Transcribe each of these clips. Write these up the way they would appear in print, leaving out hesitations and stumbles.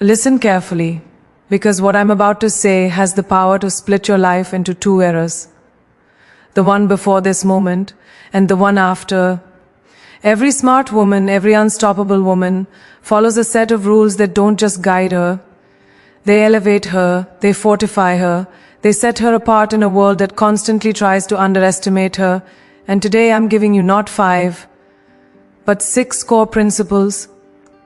Listen carefully, because what I'm about to say has the power to split your life into two eras. The one before this moment, and the one after. Every smart woman, every unstoppable woman, follows a set of rules that don't just guide her. They elevate her, they fortify her, they set her apart in a world that constantly tries to underestimate her. And today I'm giving you not 5, but 6 core principles,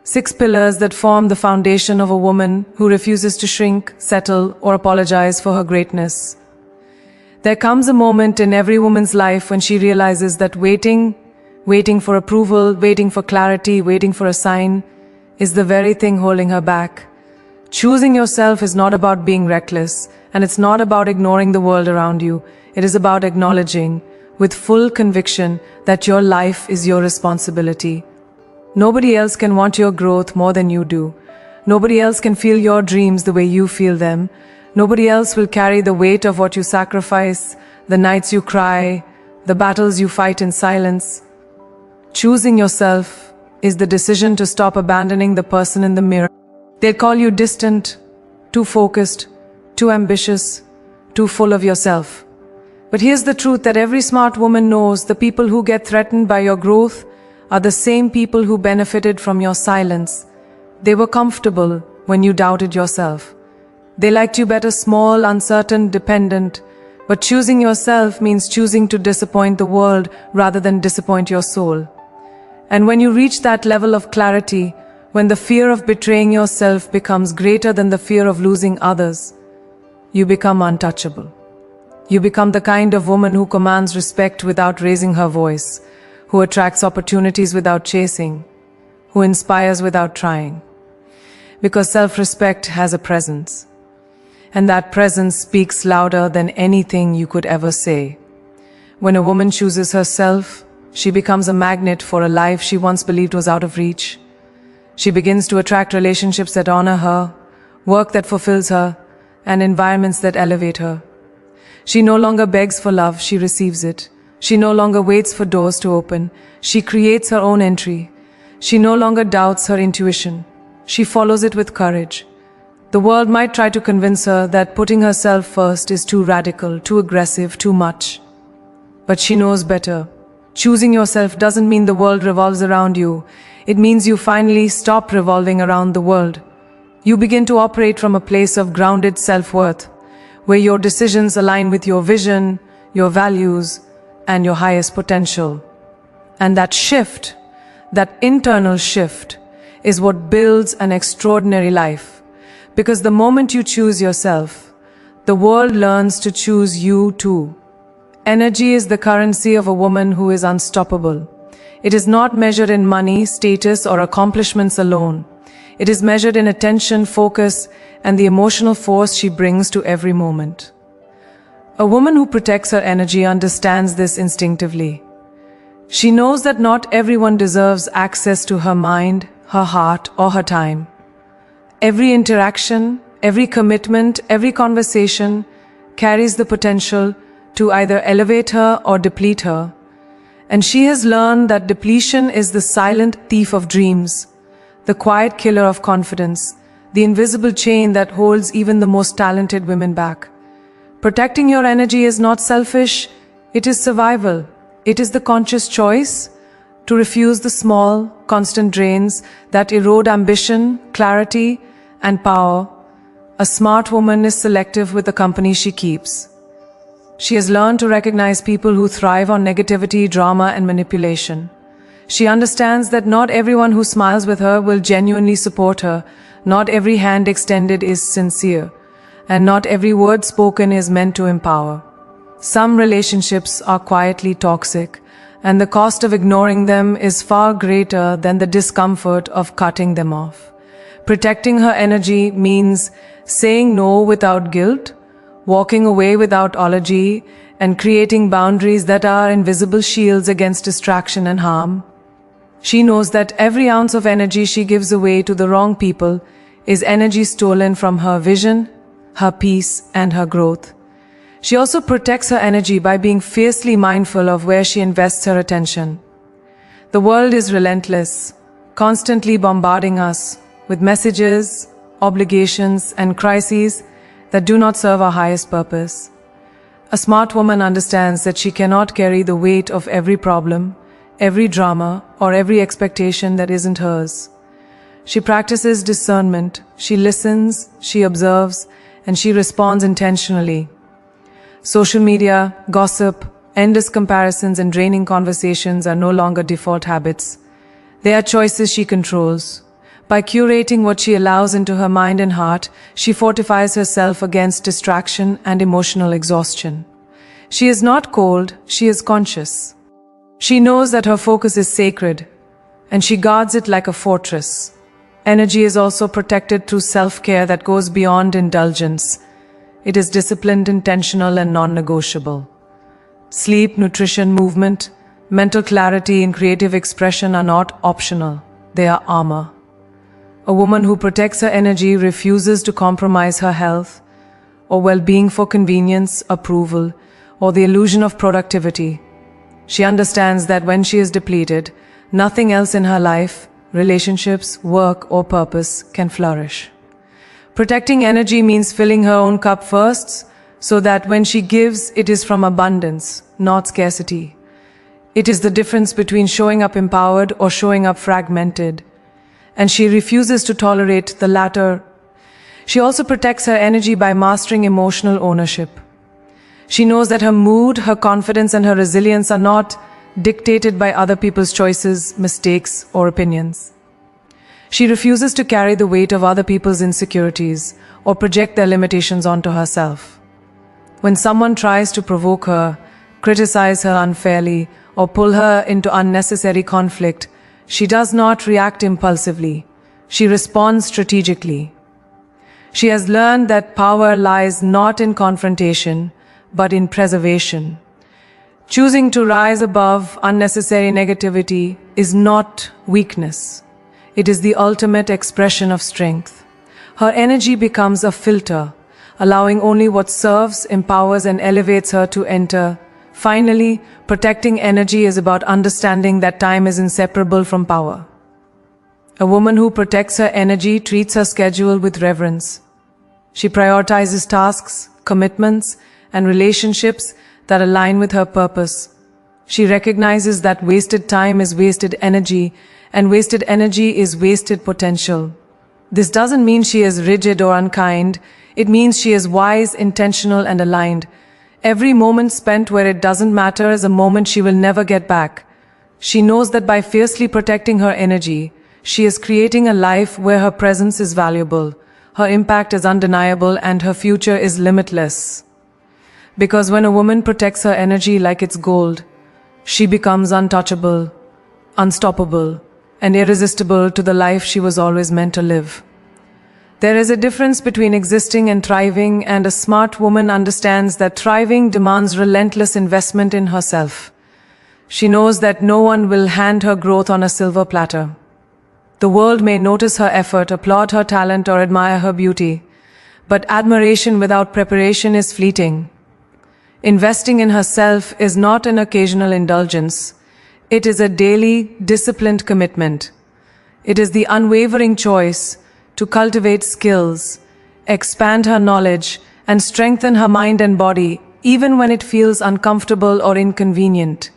6 pillars that form the foundation of a woman who refuses to shrink, settle, or apologize for her greatness. There comes a moment in every woman's life when she realizes that waiting for approval, waiting for clarity, waiting for a sign, is the very thing holding her back. Choosing yourself is not about being reckless, and it's not about ignoring the world around you. It is about acknowledging, with full conviction, that your life is your responsibility. Nobody else can want your growth more than you do. Nobody else can feel your dreams the way you feel them. Nobody else will carry the weight of what you sacrifice, the nights you cry, the battles you fight in silence. Choosing yourself is the decision to stop abandoning the person in the mirror. They'll call you distant, too focused, too ambitious, too full of yourself. But here's the truth that every smart woman knows: the people who get threatened by your growth are the same people who benefited from your silence. They were comfortable when you doubted yourself. They liked you better small, uncertain, dependent. But choosing yourself means choosing to disappoint the world rather than disappoint your soul. And when you reach that level of clarity, when the fear of betraying yourself becomes greater than the fear of losing others, you become untouchable. You become the kind of woman who commands respect without raising her voice, who attracts opportunities without chasing, who inspires without trying. Because self-respect has a presence. And that presence speaks louder than anything you could ever say. When a woman chooses herself, she becomes a magnet for a life she once believed was out of reach. She begins to attract relationships that honor her, work that fulfills her, and environments that elevate her. She no longer begs for love, she receives it. She no longer waits for doors to open, she creates her own entry. She no longer doubts her intuition, she follows it with courage. The world might try to convince her that putting herself first is too radical, too aggressive, too much. But she knows better. Choosing yourself doesn't mean the world revolves around you. It means you finally stop revolving around the world. You begin to operate from a place of grounded self-worth, where your decisions align with your vision, your values, and your highest potential. And that shift, that internal shift, is what builds an extraordinary life. Because the moment you choose yourself, the world learns to choose you too. Energy is the currency of a woman who is unstoppable. It is not measured in money, status, or accomplishments alone. It is measured in attention, focus, and the emotional force she brings to every moment. A woman who protects her energy understands this instinctively. She knows that not everyone deserves access to her mind, her heart, or her time. Every interaction, every commitment, every conversation carries the potential to either elevate her or deplete her. And she has learned that depletion is the silent thief of dreams, the quiet killer of confidence, the invisible chain that holds even the most talented women back. Protecting your energy is not selfish, it is survival. It is the conscious choice to refuse the small, constant drains that erode ambition, clarity, and power. A smart woman is selective with the company she keeps. She has learned to recognize people who thrive on negativity, drama, and manipulation. She understands that not everyone who smiles with her will genuinely support her, not every hand extended is sincere, and not every word spoken is meant to empower. Some relationships are quietly toxic, and the cost of ignoring them is far greater than the discomfort of cutting them off. Protecting her energy means saying no without guilt, walking away without apology, and creating boundaries that are invisible shields against distraction and harm. She knows that every ounce of energy she gives away to the wrong people is energy stolen from her vision, her peace, and her growth. She also protects her energy by being fiercely mindful of where she invests her attention. The world is relentless, constantly bombarding us with messages, obligations, and crises that do not serve our highest purpose. A smart woman understands that she cannot carry the weight of every problem, every drama, or every expectation that isn't hers. She practices discernment, she listens, she observes, and she responds intentionally. Social media, gossip, endless comparisons, and draining conversations are no longer default habits. They are choices she controls. By curating what she allows into her mind and heart, she fortifies herself against distraction and emotional exhaustion. She is not cold, she is conscious. She knows that her focus is sacred, and she guards it like a fortress. Energy is also protected through self-care that goes beyond indulgence. It is disciplined, intentional, and non-negotiable. Sleep, nutrition, movement, mental clarity, and creative expression are not optional. They are armor. A woman who protects her energy refuses to compromise her health or well-being for convenience, approval, or the illusion of productivity. She understands that when she is depleted, nothing else in her life, relationships, work, or purpose can flourish. Protecting energy means filling her own cup first, so that when she gives, it is from abundance, not scarcity. It is the difference between showing up empowered or showing up fragmented, and she refuses to tolerate the latter. She also protects her energy by mastering emotional ownership. She knows that her mood, her confidence, and her resilience are not dictated by other people's choices, mistakes, or opinions. She refuses to carry the weight of other people's insecurities or project their limitations onto herself. When someone tries to provoke her, criticize her unfairly, or pull her into unnecessary conflict, she does not react impulsively. She responds strategically. She has learned that power lies not in confrontation, but in preservation. Choosing to rise above unnecessary negativity is not weakness. It is the ultimate expression of strength. Her energy becomes a filter, allowing only what serves, empowers, and elevates her to enter. Finally, protecting energy is about understanding that time is inseparable from power. A woman who protects her energy treats her schedule with reverence. She prioritizes tasks, commitments, and relationships that align with her purpose. She recognizes that wasted time is wasted energy, and wasted energy is wasted potential. This doesn't mean she is rigid or unkind. It means she is wise, intentional, and aligned. Every moment spent where it doesn't matter is a moment she will never get back. She knows that by fiercely protecting her energy, she is creating a life where her presence is valuable, her impact is undeniable, and her future is limitless. Because when a woman protects her energy like it's gold, she becomes untouchable, unstoppable, and irresistible to the life she was always meant to live. There is a difference between existing and thriving, and a smart woman understands that thriving demands relentless investment in herself. She knows that no one will hand her growth on a silver platter. The world may notice her effort, applaud her talent, or admire her beauty, but admiration without preparation is fleeting. Investing in herself is not an occasional indulgence. It is a daily, disciplined commitment. It is the unwavering choice to cultivate skills, expand her knowledge, and strengthen her mind and body, even when it feels uncomfortable or inconvenient.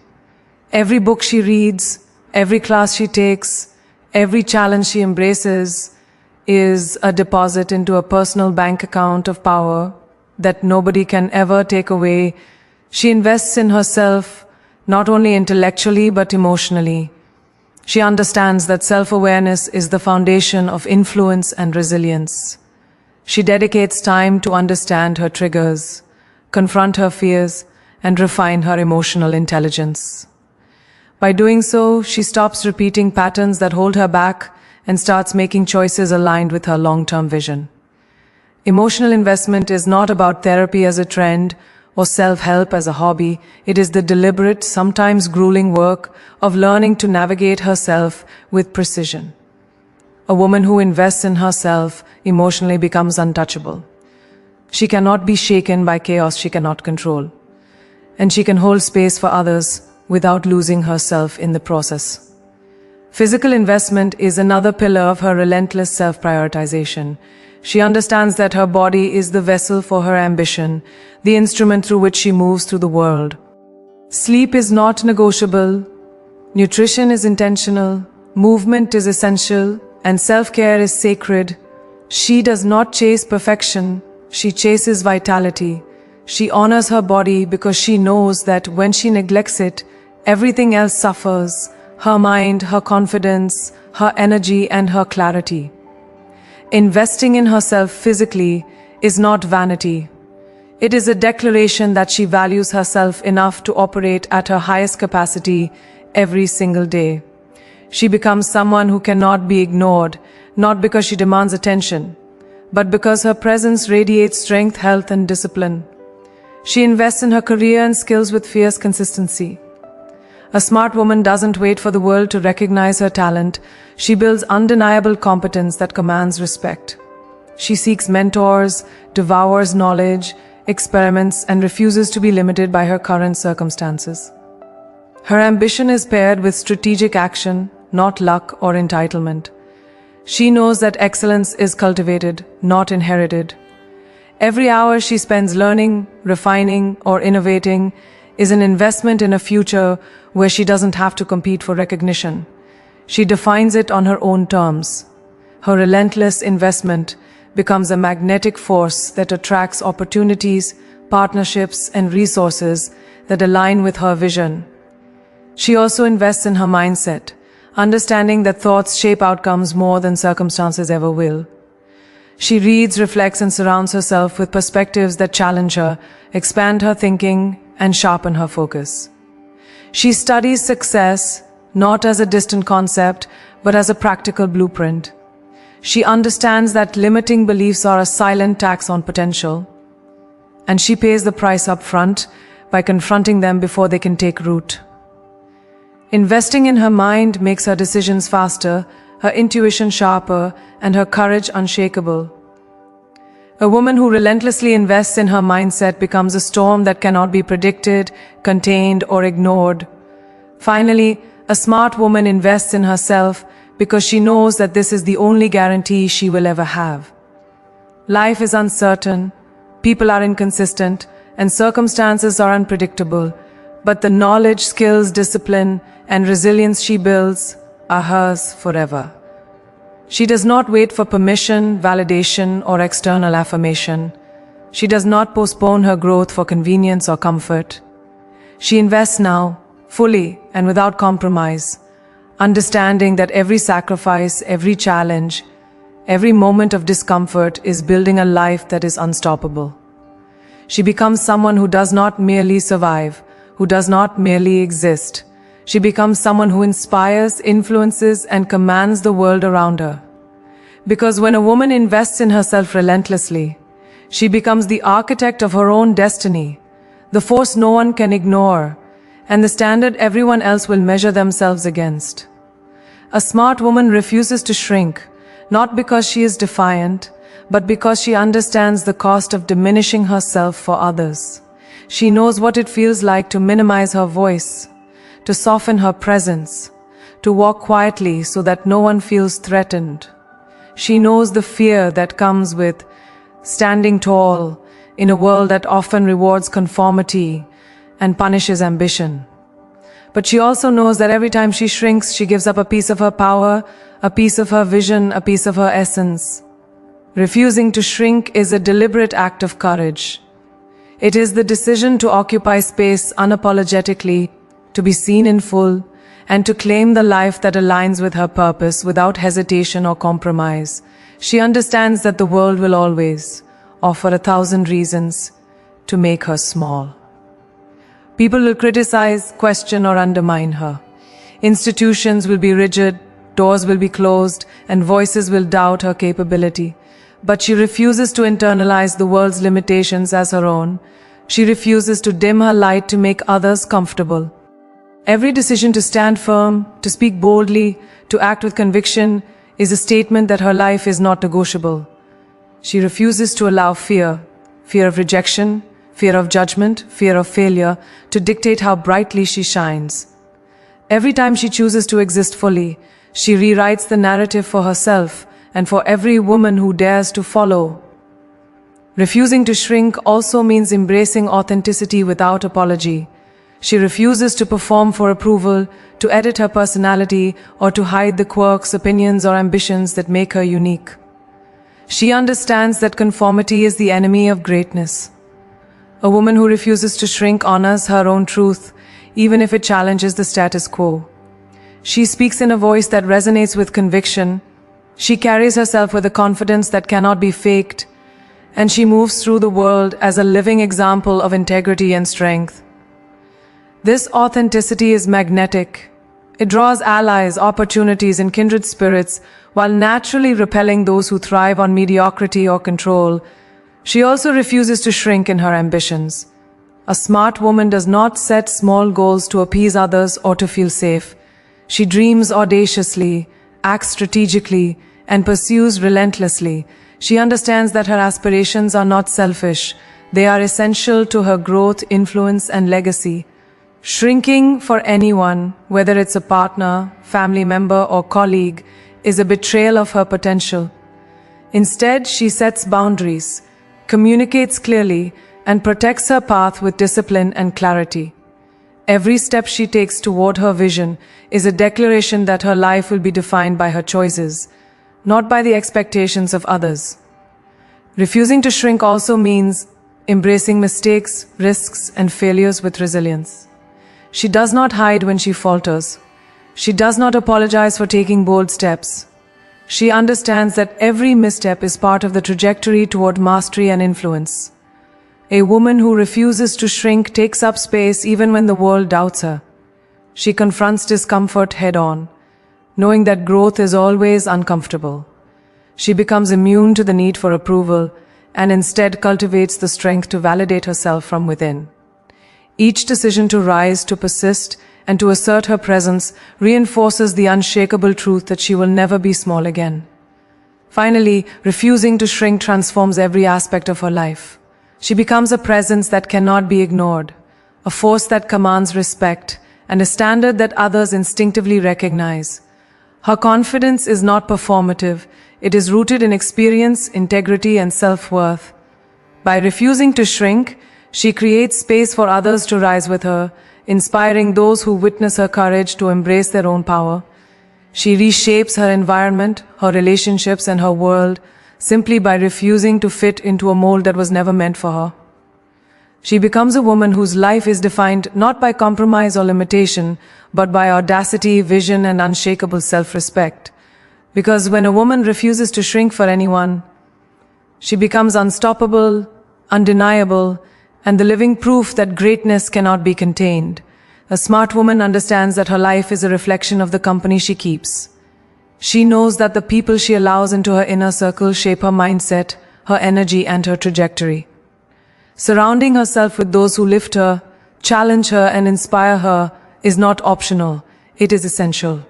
Every book she reads, every class she takes, every challenge she embraces is a deposit into a personal bank account of power that nobody can ever take away. She invests in herself, not only intellectually but emotionally. She understands that self-awareness is the foundation of influence and resilience. She dedicates time to understand her triggers, confront her fears, and refine her emotional intelligence. By doing so, she stops repeating patterns that hold her back and starts making choices aligned with her long-term vision. Emotional investment is not about therapy as a trend or self-help as a hobby. It is the deliberate, sometimes grueling work of learning to navigate herself with precision. A woman who invests in herself emotionally becomes untouchable. She cannot be shaken by chaos she cannot control, and she can hold space for others without losing herself in the process. Physical investment is another pillar of her relentless self-prioritization. She understands that her body is the vessel for her ambition, the instrument through which she moves through the world. Sleep is not negotiable, nutrition is intentional, movement is essential, and self-care is sacred. She does not chase perfection, she chases vitality. She honors her body because she knows that when she neglects it, everything else suffers: her mind, her confidence, her energy, and her clarity. Investing in herself physically is not vanity. It is a declaration that she values herself enough to operate at her highest capacity every single day. She becomes someone who cannot be ignored, not because she demands attention, but because her presence radiates strength, health, and discipline. She invests in her career and skills with fierce consistency. A smart woman doesn't wait for the world to recognize her talent. She builds undeniable competence that commands respect. She seeks mentors, devours knowledge, experiments, and refuses to be limited by her current circumstances. Her ambition is paired with strategic action, not luck or entitlement. She knows that excellence is cultivated, not inherited. Every hour she spends learning, refining, or innovating is an investment in a future where she doesn't have to compete for recognition. She defines it on her own terms. Her relentless investment becomes a magnetic force that attracts opportunities, partnerships, and resources that align with her vision. She also invests in her mindset, understanding that thoughts shape outcomes more than circumstances ever will. She reads, reflects, and surrounds herself with perspectives that challenge her, expand her thinking, and sharpen her focus. She studies success not as a distant concept, but as a practical blueprint. She understands that limiting beliefs are a silent tax on potential, and she pays the price up front by confronting them before they can take root. Investing in her mind makes her decisions faster, her intuition sharper, and her courage unshakable. A woman who relentlessly invests in her mindset becomes a storm that cannot be predicted, contained, or ignored. Finally, a smart woman invests in herself because she knows that this is the only guarantee she will ever have. Life is uncertain, people are inconsistent, and circumstances are unpredictable, but the knowledge, skills, discipline, and resilience she builds are hers forever. She does not wait for permission, validation, or external affirmation. She does not postpone her growth for convenience or comfort. She invests now, fully and without compromise, understanding that every sacrifice, every challenge, every moment of discomfort is building a life that is unstoppable. She becomes someone who does not merely survive, who does not merely exist. She becomes someone who inspires, influences, and commands the world around her. Because when a woman invests in herself relentlessly, she becomes the architect of her own destiny, the force no one can ignore, and the standard everyone else will measure themselves against. A smart woman refuses to shrink, not because she is defiant, but because she understands the cost of diminishing herself for others. She knows what it feels like to minimize her voice, to soften her presence, to walk quietly so that no one feels threatened. She knows the fear that comes with standing tall in a world that often rewards conformity and punishes ambition. But she also knows that every time she shrinks, she gives up a piece of her power, a piece of her vision, a piece of her essence. Refusing to shrink is a deliberate act of courage. It is the decision to occupy space unapologetically, to be seen in full, and to claim the life that aligns with her purpose without hesitation or compromise. She understands that the world will always offer 1,000 reasons to make her small. People will criticize, question, or undermine her. Institutions will be rigid, doors will be closed, and voices will doubt her capability. But she refuses to internalize the world's limitations as her own. She refuses to dim her light to make others comfortable. Every decision to stand firm, to speak boldly, to act with conviction is a statement that her life is not negotiable. She refuses to allow fear of rejection, fear of judgment, fear of failure, to dictate how brightly she shines. Every time she chooses to exist fully, She rewrites the narrative for herself and for every woman who dares to follow. Refusing to shrink also means embracing authenticity without apology. She refuses to perform for approval, to edit her personality, or to hide the quirks, opinions, or ambitions that make her unique. She understands that conformity is the enemy of greatness. A woman who refuses to shrink honors her own truth, even if it challenges the status quo. She speaks in a voice that resonates with conviction. She carries herself with a confidence that cannot be faked, and she moves through the world as a living example of integrity and strength. This authenticity is magnetic. It draws allies, opportunities, and kindred spirits while naturally repelling those who thrive on mediocrity or control. She also refuses to shrink in her ambitions. A smart woman does not set small goals to appease others or to feel safe. She dreams audaciously, acts strategically, and pursues relentlessly. She understands that her aspirations are not selfish. They are essential to her growth, influence, and legacy. Shrinking for anyone, whether it's a partner, family member, or colleague, is a betrayal of her potential. Instead, she sets boundaries, communicates clearly, and protects her path with discipline and clarity. Every step she takes toward her vision is a declaration that her life will be defined by her choices, not by the expectations of others. Refusing to shrink also means embracing mistakes, risks, and failures with resilience. She does not hide when she falters. She does not apologize for taking bold steps. She understands that every misstep is part of the trajectory toward mastery and influence. A woman who refuses to shrink takes up space even when the world doubts her. She confronts discomfort head-on, knowing that growth is always uncomfortable. She becomes immune to the need for approval and instead cultivates the strength to validate herself from within. Each decision to rise, to persist, and to assert her presence reinforces the unshakable truth that she will never be small again. Finally, refusing to shrink transforms every aspect of her life. She becomes a presence that cannot be ignored, a force that commands respect, and a standard that others instinctively recognize. Her confidence is not performative. It is rooted in experience, integrity, and self-worth. By refusing to shrink, she creates space for others to rise with her, inspiring those who witness her courage to embrace their own power. She reshapes her environment, her relationships, and her world simply by refusing to fit into a mold that was never meant for her. She becomes a woman whose life is defined not by compromise or limitation, but by audacity, vision, and unshakable self-respect. Because when a woman refuses to shrink for anyone, she becomes unstoppable, undeniable, and the living proof that greatness cannot be contained. A smart woman understands that her life is a reflection of the company she keeps. She knows that the people she allows into her inner circle shape her mindset, her energy, and her trajectory. Surrounding herself with those who lift her, challenge her, and inspire her is not optional, it is essential.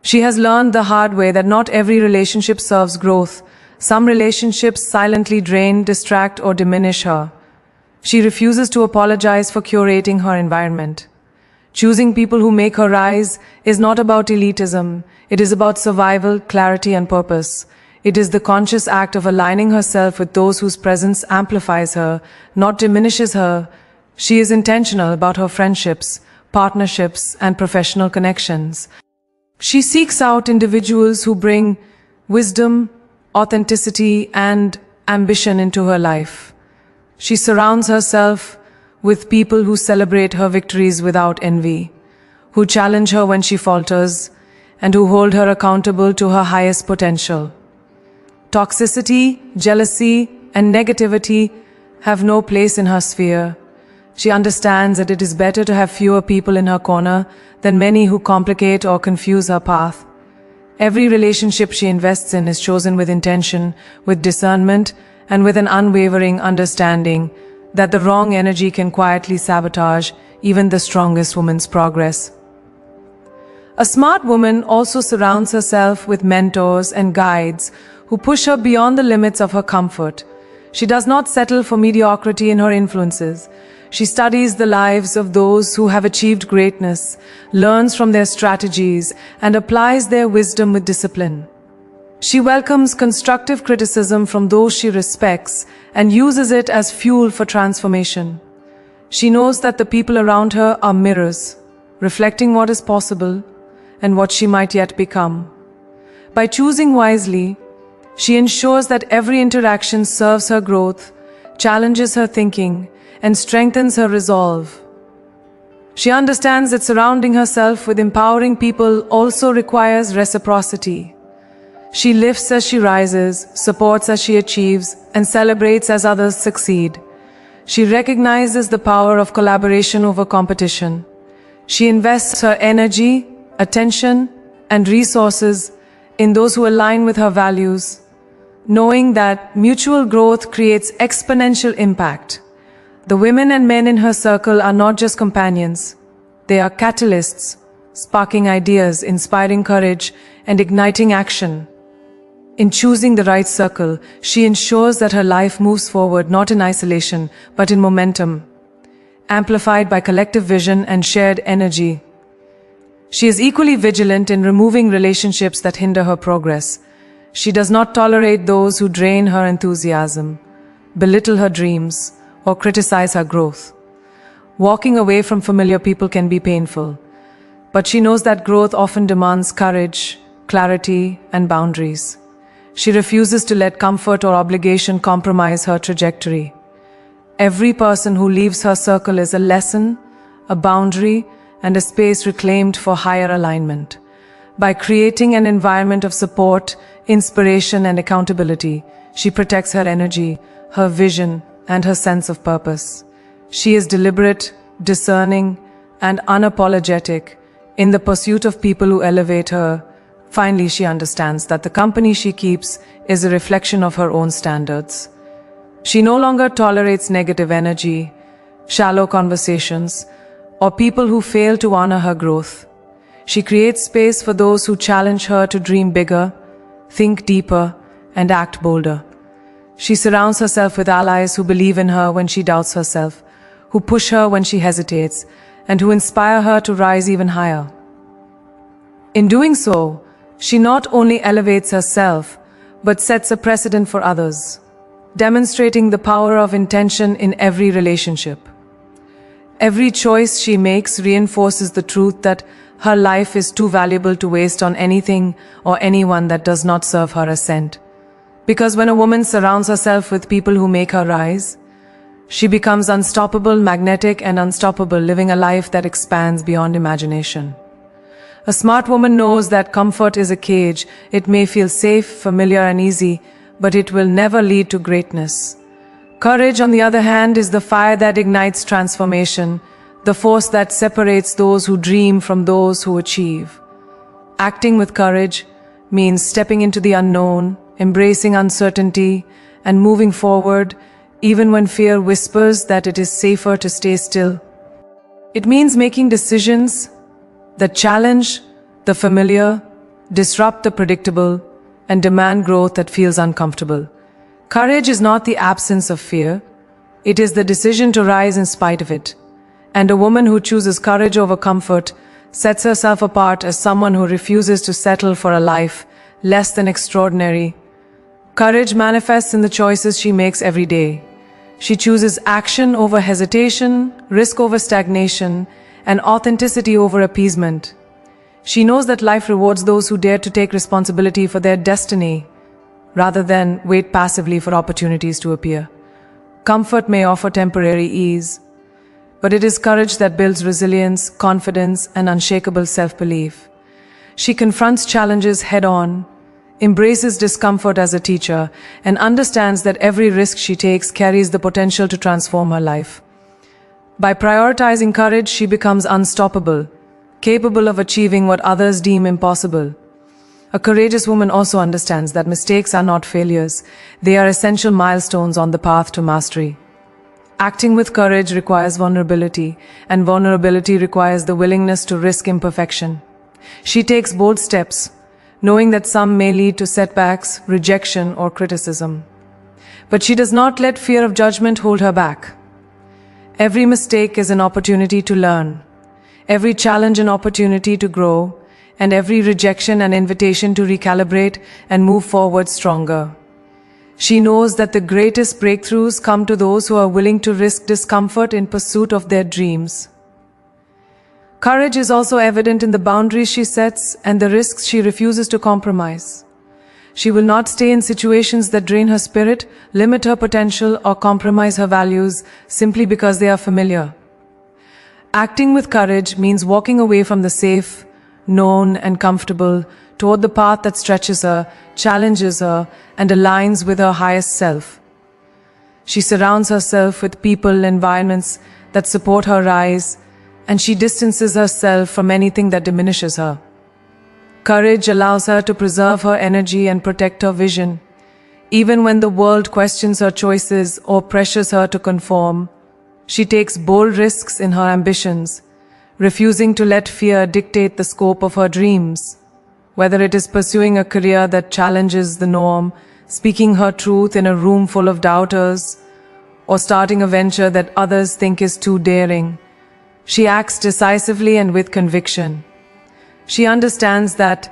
She has learned the hard way that not every relationship serves growth. Some relationships silently drain, distract, or diminish her. She refuses to apologize for curating her environment. Choosing people who make her rise is not about elitism. It is about survival, clarity, and purpose. It is the conscious act of aligning herself with those whose presence amplifies her, not diminishes her. She is intentional about her friendships, partnerships, and professional connections. She seeks out individuals who bring wisdom, authenticity, and ambition into her life. She surrounds herself with people who celebrate her victories without envy, who challenge her when she falters, and who hold her accountable to her highest potential. Toxicity, jealousy, and negativity have no place in her sphere. She understands that it is better to have fewer people in her corner than many who complicate or confuse her path. Every relationship she invests in is chosen with intention, with discernment, and with an unwavering understanding that the wrong energy can quietly sabotage even the strongest woman's progress. A smart woman also surrounds herself with mentors and guides who push her beyond the limits of her comfort. She does not settle for mediocrity in her influences. She studies the lives of those who have achieved greatness, learns from their strategies, and applies their wisdom with discipline. She welcomes constructive criticism from those she respects and uses it as fuel for transformation. She knows that the people around her are mirrors, reflecting what is possible and what she might yet become. By choosing wisely, she ensures that every interaction serves her growth, challenges her thinking, and strengthens her resolve. She understands that surrounding herself with empowering people also requires reciprocity. She lifts as she rises, supports as she achieves, and celebrates as others succeed. She recognizes the power of collaboration over competition. She invests her energy, attention, and resources in those who align with her values, knowing that mutual growth creates exponential impact. The women and men in her circle are not just companions. They are catalysts, sparking ideas, inspiring courage, and igniting action. In choosing the right circle, she ensures that her life moves forward not in isolation, but in momentum, amplified by collective vision and shared energy. She is equally vigilant in removing relationships that hinder her progress. She does not tolerate those who drain her enthusiasm, belittle her dreams, or criticize her growth. Walking away from familiar people can be painful, but she knows that growth often demands courage, clarity, and boundaries. She refuses to let comfort or obligation compromise her trajectory. Every person who leaves her circle is a lesson, a boundary, and a space reclaimed for higher alignment. By creating an environment of support, inspiration, and accountability, she protects her energy, her vision, and her sense of purpose. She is deliberate, discerning, and unapologetic in the pursuit of people who elevate her. Finally, she understands that the company she keeps is a reflection of her own standards. She no longer tolerates negative energy, shallow conversations, or people who fail to honor her growth. She creates space for those who challenge her to dream bigger, think deeper, and act bolder. She surrounds herself with allies who believe in her when she doubts herself, who push her when she hesitates, and who inspire her to rise even higher. In doing so, she not only elevates herself, but sets a precedent for others, demonstrating the power of intention in every relationship. Every choice she makes reinforces the truth that her life is too valuable to waste on anything or anyone that does not serve her ascent. Because when a woman surrounds herself with people who make her rise, she becomes unstoppable, magnetic, and unstoppable, living a life that expands beyond imagination. A smart woman knows that comfort is a cage. It may feel safe, familiar, and easy, but it will never lead to greatness. Courage, on the other hand, is the fire that ignites transformation, the force that separates those who dream from those who achieve. Acting with courage means stepping into the unknown, embracing uncertainty, and moving forward, even when fear whispers that it is safer to stay still. It means making decisions that challenge the familiar, disrupt the predictable, and demand growth that feels uncomfortable. Courage is not the absence of fear, it is the decision to rise in spite of it. And a woman who chooses courage over comfort sets herself apart as someone who refuses to settle for a life less than extraordinary. Courage manifests in the choices she makes every day. She chooses action over hesitation, risk over stagnation, and authenticity over appeasement. She knows that life rewards those who dare to take responsibility for their destiny, rather than wait passively for opportunities to appear. Comfort may offer temporary ease, but it is courage that builds resilience, confidence, and unshakable self-belief. She confronts challenges head-on, embraces discomfort as a teacher, and understands that every risk she takes carries the potential to transform her life. By prioritizing courage, she becomes unstoppable, capable of achieving what others deem impossible. A courageous woman also understands that mistakes are not failures, they are essential milestones on the path to mastery. Acting with courage requires vulnerability, and vulnerability requires the willingness to risk imperfection. She takes bold steps, knowing that some may lead to setbacks, rejection, or criticism. But she does not let fear of judgment hold her back. Every mistake is an opportunity to learn, every challenge an opportunity to grow, and every rejection an invitation to recalibrate and move forward stronger. She knows that the greatest breakthroughs come to those who are willing to risk discomfort in pursuit of their dreams. Courage is also evident in the boundaries she sets and the risks she refuses to compromise. She will not stay in situations that drain her spirit, limit her potential, or compromise her values simply because they are familiar. Acting with courage means walking away from the safe, known, and comfortable toward the path that stretches her, challenges her, and aligns with her highest self. She surrounds herself with people, environments that support her rise, and she distances herself from anything that diminishes her. Courage allows her to preserve her energy and protect her vision. Even when the world questions her choices or pressures her to conform, she takes bold risks in her ambitions, refusing to let fear dictate the scope of her dreams. Whether it is pursuing a career that challenges the norm, speaking her truth in a room full of doubters, or starting a venture that others think is too daring, she acts decisively and with conviction. She understands that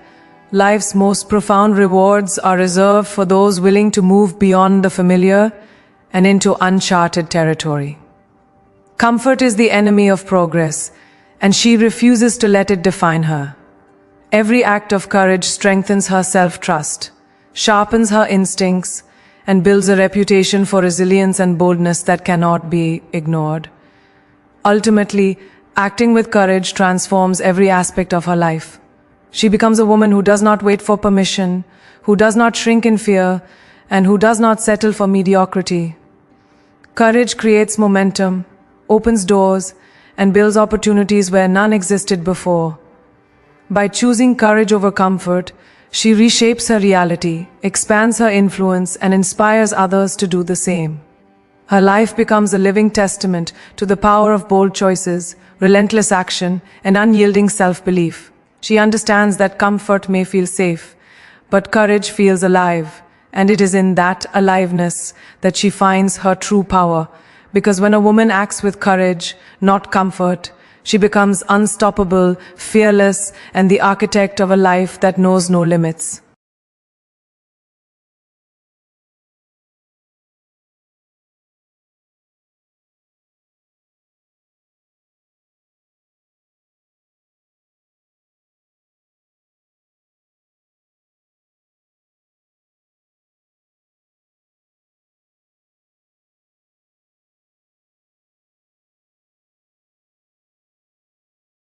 life's most profound rewards are reserved for those willing to move beyond the familiar and into uncharted territory. Comfort is the enemy of progress, and she refuses to let it define her. Every act of courage strengthens her self-trust, sharpens her instincts, and builds a reputation for resilience and boldness that cannot be ignored. Ultimately, acting with courage transforms every aspect of her life. She becomes a woman who does not wait for permission, who does not shrink in fear, and who does not settle for mediocrity. Courage creates momentum, opens doors, and builds opportunities where none existed before. By choosing courage over comfort, she reshapes her reality, expands her influence, and inspires others to do the same. Her life becomes a living testament to the power of bold choices, relentless action, and unyielding self-belief. She understands that comfort may feel safe, but courage feels alive, and it is in that aliveness that she finds her true power. Because when a woman acts with courage, not comfort, she becomes unstoppable, fearless, and the architect of a life that knows no limits.